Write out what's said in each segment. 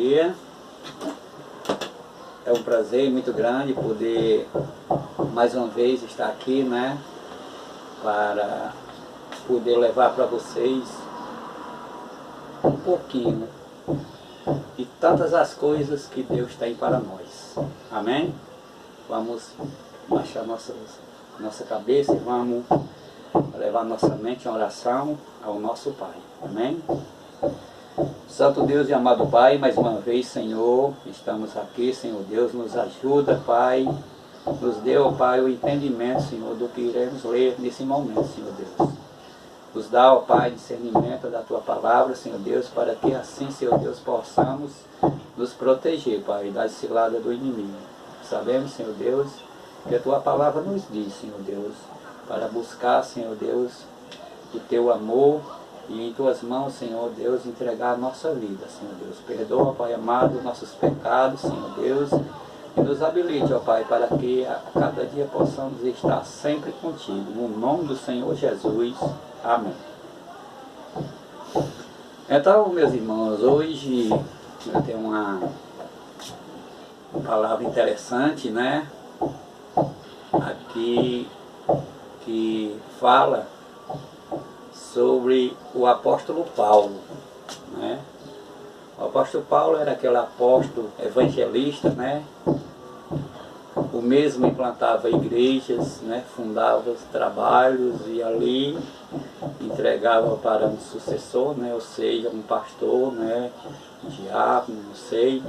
dia. É um prazer muito grande poder mais uma vez estar aqui, né? Para poder levar para vocês um pouquinho de tantas as coisas que Deus tem para nós. Amém? Vamos baixar nossa cabeça e vamos levar nossa mente em oração ao nosso Pai. Amém? Santo Deus e amado Pai, mais uma vez, Senhor, estamos aqui, Senhor Deus, nos ajuda, Pai, nos dê, ó Pai, o entendimento, Senhor, do que iremos ler nesse momento, Senhor Deus. Nos dá, ó Pai, discernimento da Tua palavra, Senhor Deus, para que assim, Senhor Deus, possamos nos proteger, Pai, da cilada do inimigo. Sabemos, Senhor Deus, que a Tua palavra nos diz, Senhor Deus, para buscar, Senhor Deus, o Teu amor e em Tuas mãos, Senhor Deus, entregar a nossa vida, Senhor Deus. Perdoa, Pai amado, nossos pecados, Senhor Deus, e nos habilite, ó Pai, para que a cada dia possamos estar sempre contigo. No nome do Senhor Jesus. Amém. Então, meus irmãos, hoje eu tenho uma palavra interessante, né? Aqui que fala sobre o apóstolo Paulo, né? O apóstolo Paulo era aquele apóstolo evangelista, né? O mesmo implantava igrejas, né? Fundava os trabalhos e ali entregava para um sucessor, né? Ou seja, um pastor, né? Um diácono, não sei.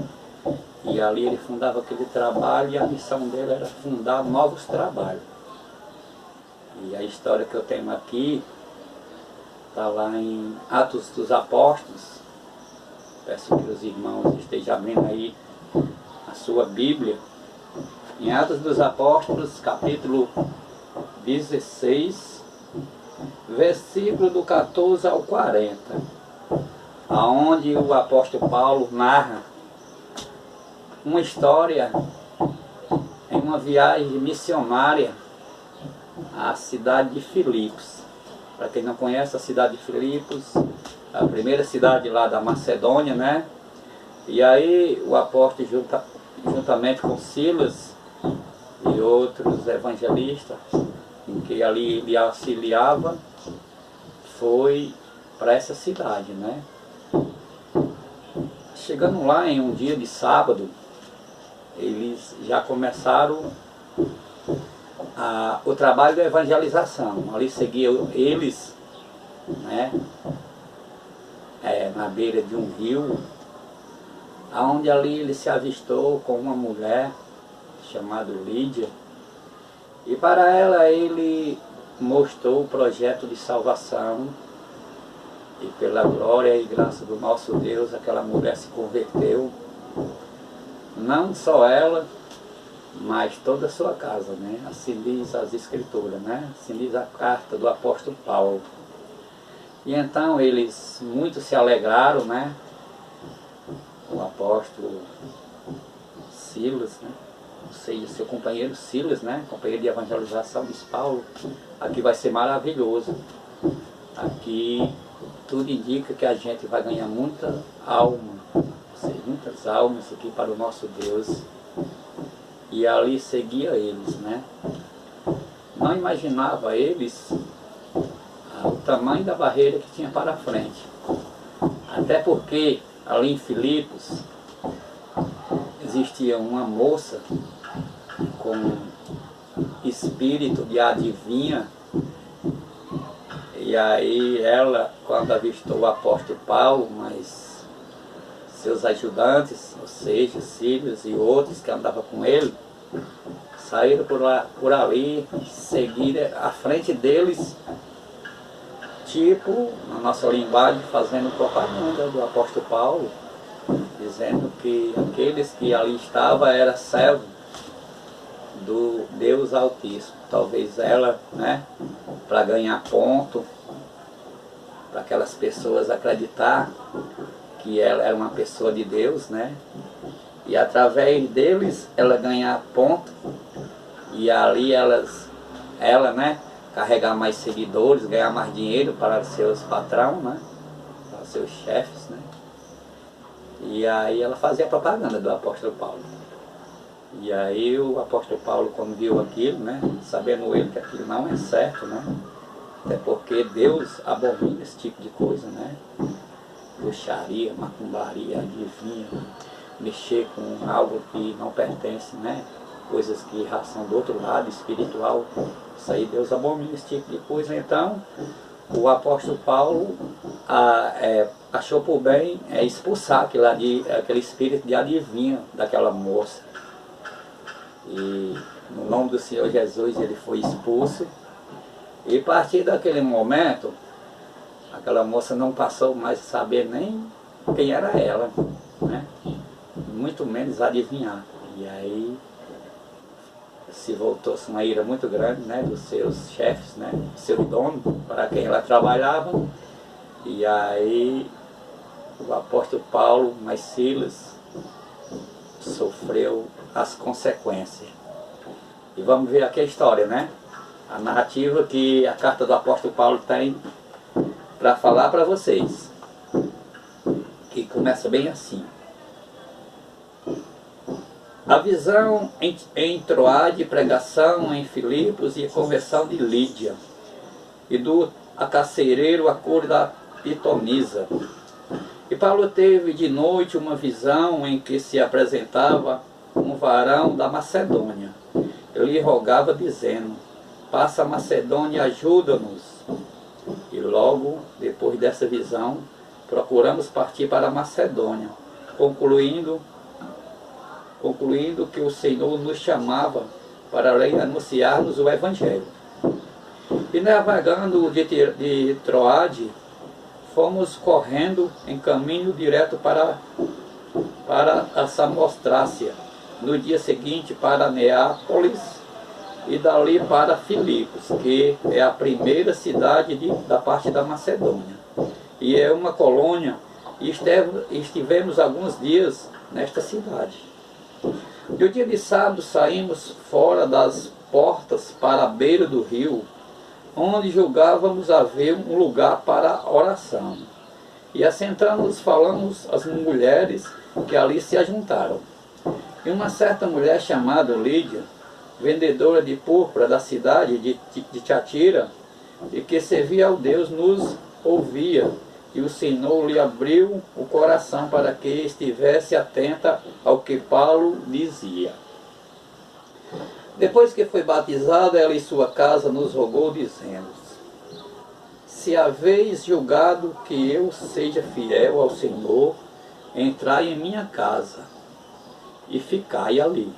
E ali ele fundava aquele trabalho e a missão dele era fundar novos trabalhos. E a história que eu tenho aqui está lá em Atos dos Apóstolos. Peço que os irmãos estejam abrindo aí a sua Bíblia. Em Atos dos Apóstolos, capítulo 16, versículo do 14 ao 40, aonde o apóstolo Paulo narra uma história em uma viagem missionária à cidade de Filipos. Para quem não conhece a cidade de Filipos, a primeira cidade lá da Macedônia, né? E aí o apóstolo, juntamente com Silas e outros evangelistas, em que ali ele auxiliava, foi para essa cidade, né? Chegando lá em um dia de sábado, eles já começaram o trabalho da evangelização. Ali seguiam eles, né, na beira de um rio, onde ali ele se avistou com uma mulher chamada Lídia, e para ela ele mostrou o projeto de salvação, e pela glória e graça do nosso Deus, aquela mulher se converteu, não só ela, mas toda a sua casa, né? Assim diz as escrituras, né? Assim diz a carta do apóstolo Paulo. E então eles muito se alegraram, né? O apóstolo Silas, né? Ou seja, seu companheiro Silas, né? Companheiro de evangelização, diz Paulo, aqui vai ser maravilhoso. Aqui tudo indica que a gente vai ganhar muita alma, ou seja, muitas almas aqui para o nosso Deus. E ali seguia eles, né? Não imaginava eles o tamanho da barreira que tinha para frente. Até porque ali em Filipos existia uma moça com espírito de adivinha. E aí ela, quando avistou o apóstolo Paulo, mas seus ajudantes, ou seja, Silas e outros que andavam com ele, saíram por ali, seguiram à frente deles, tipo, na nossa linguagem, fazendo propaganda do apóstolo Paulo, dizendo que aqueles que ali estavam eram servos do Deus Altíssimo. Talvez ela, né, para ganhar ponto, para aquelas pessoas acreditar que ela era uma pessoa de Deus, né? E através deles ela ganhar ponto, e ali ela, né, carregar mais seguidores, ganhar mais dinheiro para seus patrões, né? Para seus chefes, né? E aí ela fazia propaganda do apóstolo Paulo. E aí o apóstolo Paulo, quando viu aquilo, né, sabendo ele que aquilo não é certo, né, até porque Deus abomina esse tipo de coisa, né, bruxaria, macumbaria, adivinha, mexer com algo que não pertence, né, coisas que já são do outro lado, espiritual, isso aí Deus abomina esse tipo de coisa. Então o apóstolo Paulo achou por bem expulsar aquele espírito de adivinha daquela moça. E no nome do Senhor Jesus ele foi expulso. E a partir daquele momento, aquela moça não passou mais a saber nem quem era ela, né? Muito menos adivinhar. E aí se voltou-se uma ira muito grande, né, dos seus chefes, né, do seu dono, para quem ela trabalhava. E aí o apóstolo Paulo, mas Silas, sofreu as consequências. E vamos ver aqui a história, né? A narrativa que a carta do apóstolo Paulo tem para falar para vocês. Que começa bem assim. A visão em Troade, pregação em Filipos e conversão de Lídia. E do acaceireiro a cor da pitonisa. E Paulo teve de noite uma visão em que se apresentava um varão da Macedônia. Ele lhe rogava dizendo: passa a Macedônia e ajuda-nos. E logo depois dessa visão, procuramos partir para a Macedônia, concluindo que o Senhor nos chamava para além anunciar-nos o Evangelho. E navegando de Troade, fomos correndo em caminho direto para a Samostrácia, no dia seguinte para Neápolis e dali para Filipos, que é a primeira cidade da parte da Macedônia. E é uma colônia, e estivemos alguns dias nesta cidade. No dia de sábado saímos fora das portas para a beira do rio, onde julgávamos haver um lugar para oração. E assentando-nos falamos às mulheres que ali se ajuntaram. E uma certa mulher chamada Lídia, vendedora de púrpura da cidade de Tiatira, e que servia ao Deus, nos ouvia, e o Senhor lhe abriu o coração para que estivesse atenta ao que Paulo dizia. Depois que foi batizada, ela e sua casa nos rogou, dizendo: se haveis julgado que eu seja fiel ao Senhor, entrai em minha casa e ficai ali.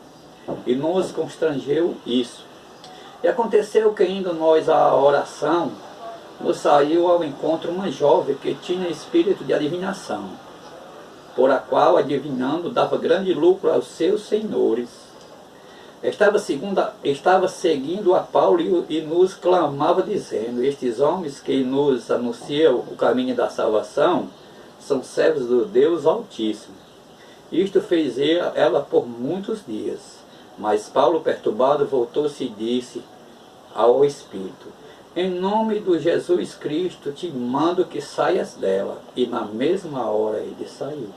E nos constrangeu isso. E aconteceu que, indo nós à oração, nos saiu ao encontro uma jovem que tinha espírito de adivinação, por a qual, adivinhando, dava grande lucro aos seus senhores. Estava seguindo a Paulo e nos clamava, dizendo: estes homens que nos anunciam o caminho da salvação são servos do Deus Altíssimo. Isto fez ela por muitos dias. Mas Paulo, perturbado, voltou-se e disse ao Espírito: em nome do Jesus Cristo te mando que saias dela. E na mesma hora ele saiu.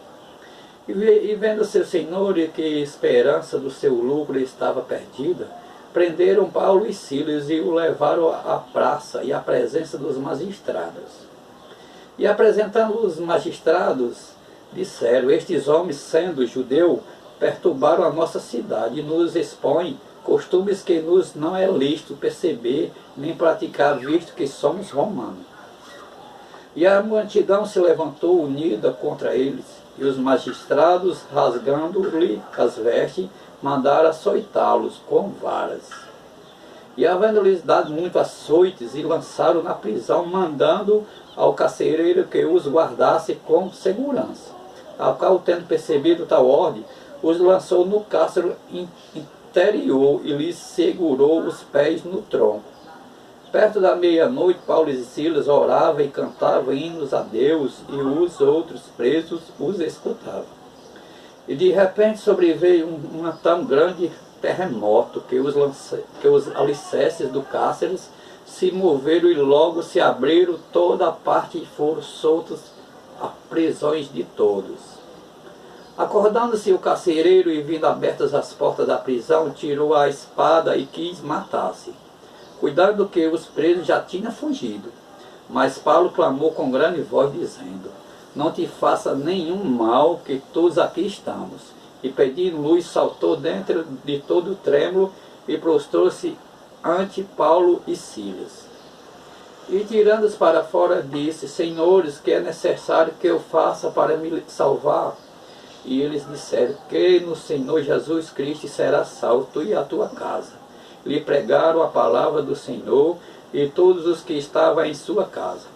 E vendo seu senhor que a esperança do seu lucro estava perdida, prenderam Paulo e Silas e o levaram à praça e à presença dos magistrados. E apresentando os magistrados, disseram: estes homens, sendo judeu, perturbaram a nossa cidade e nos expõem costumes que nos não é lícito perceber nem praticar, visto que somos romanos. E a multidão se levantou unida contra eles, e os magistrados, rasgando-lhe as vestes, mandaram açoitá-los com varas. E havendo-lhes dado muito açoites, e lançaram na prisão, mandando ao carcereiro que os guardasse com segurança. Ao qual, tendo percebido tal ordem, os lançou no cárcere interior e lhes segurou os pés no tronco. Perto da meia-noite, Paulo e Silas oravam e cantavam hinos a Deus, e os outros presos os escutavam. E de repente sobreveio um tão grande terremoto que os alicerces do cárcere se moveram e logo se abriram toda a parte e foram soltos as prisões de todos. Acordando-se o carcereiro e vindo abertas as portas da prisão, tirou a espada e quis matar-se, cuidando que os presos já tinham fugido. Mas Paulo clamou com grande voz, dizendo: não te faça nenhum mal, que todos aqui estamos. E pedindo luz, saltou dentro de todo o trêmulo e prostrou-se ante Paulo e Silas. E tirando-os para fora, disse: senhores, que é necessário que eu faça para me salvar? E eles disseram: que no Senhor Jesus Cristo serás salvo, tu e a tua casa. Lhe pregaram a palavra do Senhor e todos os que estavam em sua casa.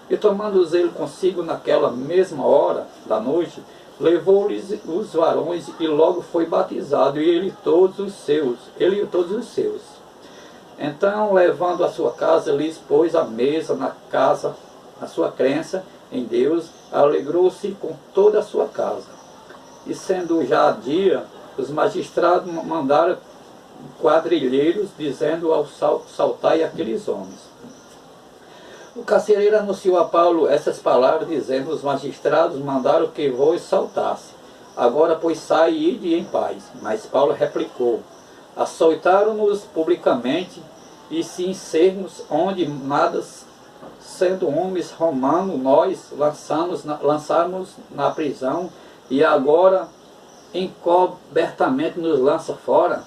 E tomando-os ele consigo naquela mesma hora da noite, levou-lhes os varões e logo foi batizado, e ele e todos os seus. Então, levando a sua casa, lhes pôs a mesa na sua crença em Deus, alegrou-se com toda a sua casa. E sendo já dia, os magistrados mandaram quadrilheiros, dizendo ao saltai aqueles homens. O carcereiro anunciou a Paulo essas palavras, dizendo: os magistrados mandaram que vos saltasse. Agora, pois, sai e ide em paz. Mas Paulo replicou: açoitaram-nos publicamente, e se encermos onde nada, sendo homens romanos, nós lançamos na prisão, e agora encobertamente nos lança fora.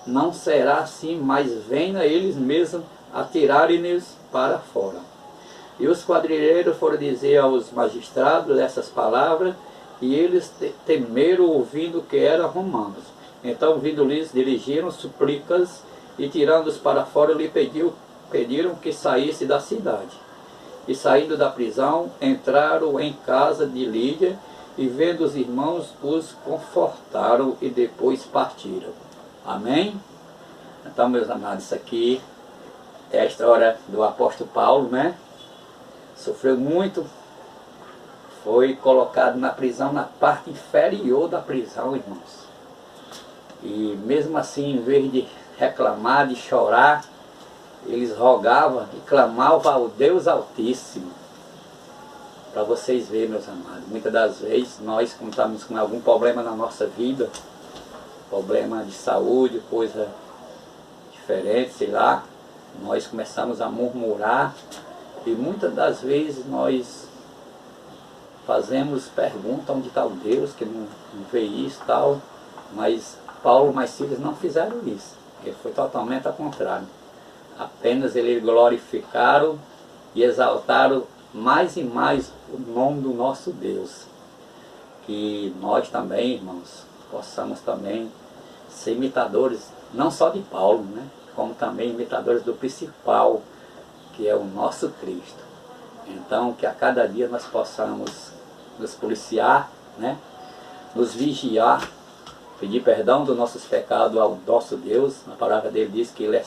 Não será assim, mas venha eles mesmos atirarem-nos para fora. E os quadrilheiros foram dizer aos magistrados essas palavras, e eles temeram, ouvindo que eram romanos. Então, vindo-lhes, dirigiram súplicas, e tirando-os para fora, lhe pediram que saísse da cidade. E saindo da prisão, entraram em casa de Lídia, e vendo os irmãos, os confortaram, e depois partiram. Amém? Então, meus amados, isso aqui é a história do apóstolo Paulo, né? Sofreu muito, foi colocado na prisão, na parte inferior da prisão, irmãos. E mesmo assim, em vez de reclamar, de chorar, eles rogavam e clamavam ao Deus Altíssimo. Para vocês verem, meus amados, muitas das vezes nós, quando estamos com algum problema na nossa vida, problema de saúde, coisa diferente, sei lá, nós começamos a murmurar, e muitas das vezes nós fazemos pergunta onde está o Deus, que não vê isso e tal, mas Paulo e Silas não fizeram isso, ele foi totalmente ao contrário. Apenas eles glorificaram e exaltaram mais e mais o nome do nosso Deus. Que nós também, irmãos, possamos também ser imitadores, não só de Paulo, né, como também imitadores do principal, que é o nosso Cristo. Então, que a cada dia nós possamos nos policiar, né, nos vigiar, pedir perdão dos nossos pecados ao nosso Deus. A palavra dele diz que ele é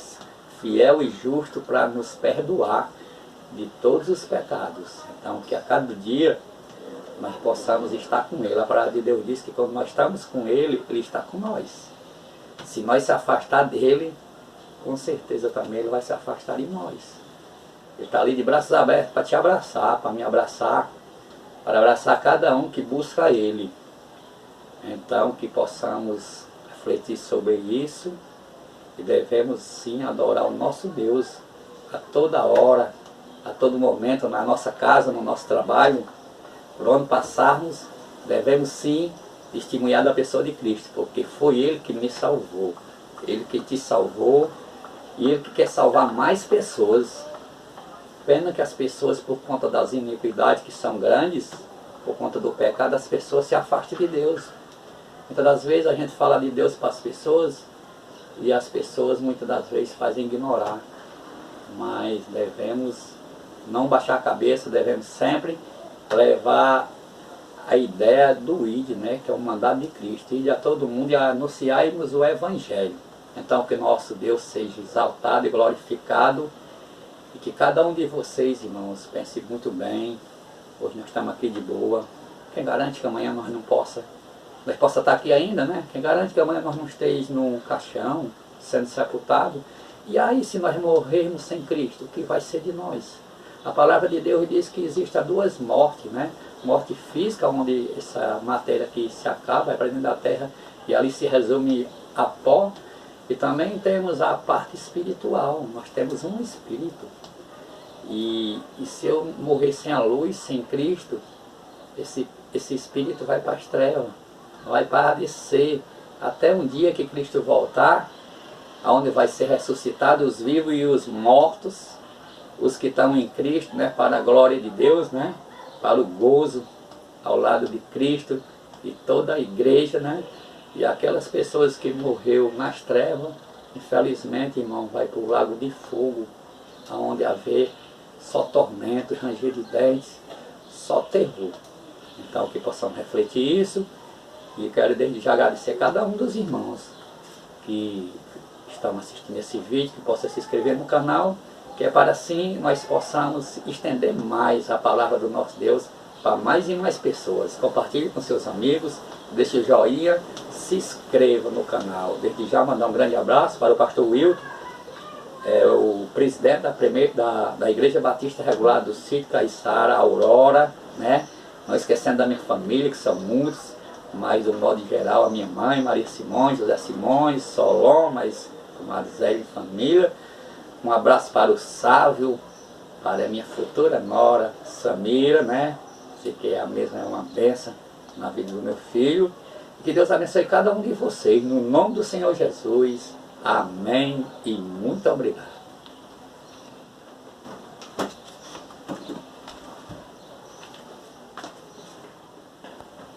fiel e justo para nos perdoar de todos os pecados. Então, que a cada dia nós possamos estar com ele. A palavra de Deus diz que quando nós estamos com ele, ele está com nós. Se nós se afastar dele, com certeza também ele vai se afastar de nós. Ele está ali de braços abertos para te abraçar, para me abraçar, para abraçar cada um que busca ele. Então, que possamos refletir sobre isso, e devemos sim adorar o nosso Deus a toda hora, a todo momento, na nossa casa, no nosso trabalho, por onde passarmos, devemos sim testemunhar da pessoa de Cristo, porque foi Ele que me salvou, Ele que te salvou, e Ele que quer salvar mais pessoas. Pena que as pessoas, por conta das iniquidades que são grandes, por conta do pecado, as pessoas se afastam de Deus. Muitas das vezes a gente fala de Deus para as pessoas, e as pessoas muitas das vezes fazem ignorar. Mas devemos não baixar a cabeça, devemos sempre levar a ideia do ID, né, que é o mandado de Cristo, ir a todo mundo e anunciarmos o Evangelho. Então, que nosso Deus seja exaltado e glorificado, e que cada um de vocês, irmãos, pense muito bem. Hoje nós estamos aqui de boa. Quem garante que amanhã nós possa estar aqui ainda, né? Quem garante que amanhã nós não estejamos num caixão, sendo sepultado? E aí, se nós morrermos sem Cristo, o que vai ser de nós? A palavra de Deus diz que existem duas mortes, né? morte física, onde essa matéria aqui se acaba, vai para dentro da terra e ali se resume a pó. E também temos a parte espiritual, nós temos um espírito. E se eu morrer sem a luz, sem Cristo, esse espírito vai para as trevas, vai padecer, até um dia que Cristo voltar, onde vai ser ressuscitados os vivos e os mortos, os que estão em Cristo, né, para a glória de Deus, né, para o gozo ao lado de Cristo e toda a igreja, né, e aquelas pessoas que morreu nas trevas, infelizmente, irmão, vai para o lago de fogo, onde haver só tormento, ranger de dentes, só terror. Então que possamos refletir isso, e quero desde já agradecer a cada um dos irmãos que estão assistindo esse vídeo, que possa se inscrever no canal, que é para assim nós possamos estender mais a palavra do nosso Deus para mais e mais pessoas. Compartilhe com seus amigos, deixe o joinha, se inscreva no canal. Desde já mandar um grande abraço para o pastor Wilton, o presidente da Igreja Batista Regular do Sítio Caiçara, Aurora, né? Não esquecendo da minha família, que são muitos, mas do modo geral a minha mãe, Maria Simões, José Simões, Solon, mas Marisele e família. Um abraço para o Sávio, para a minha futura nora, Samira, né? Sei que é a mesma, é uma bênção na vida do meu filho. Que Deus abençoe cada um de vocês, no nome do Senhor Jesus. Amém e muito obrigado.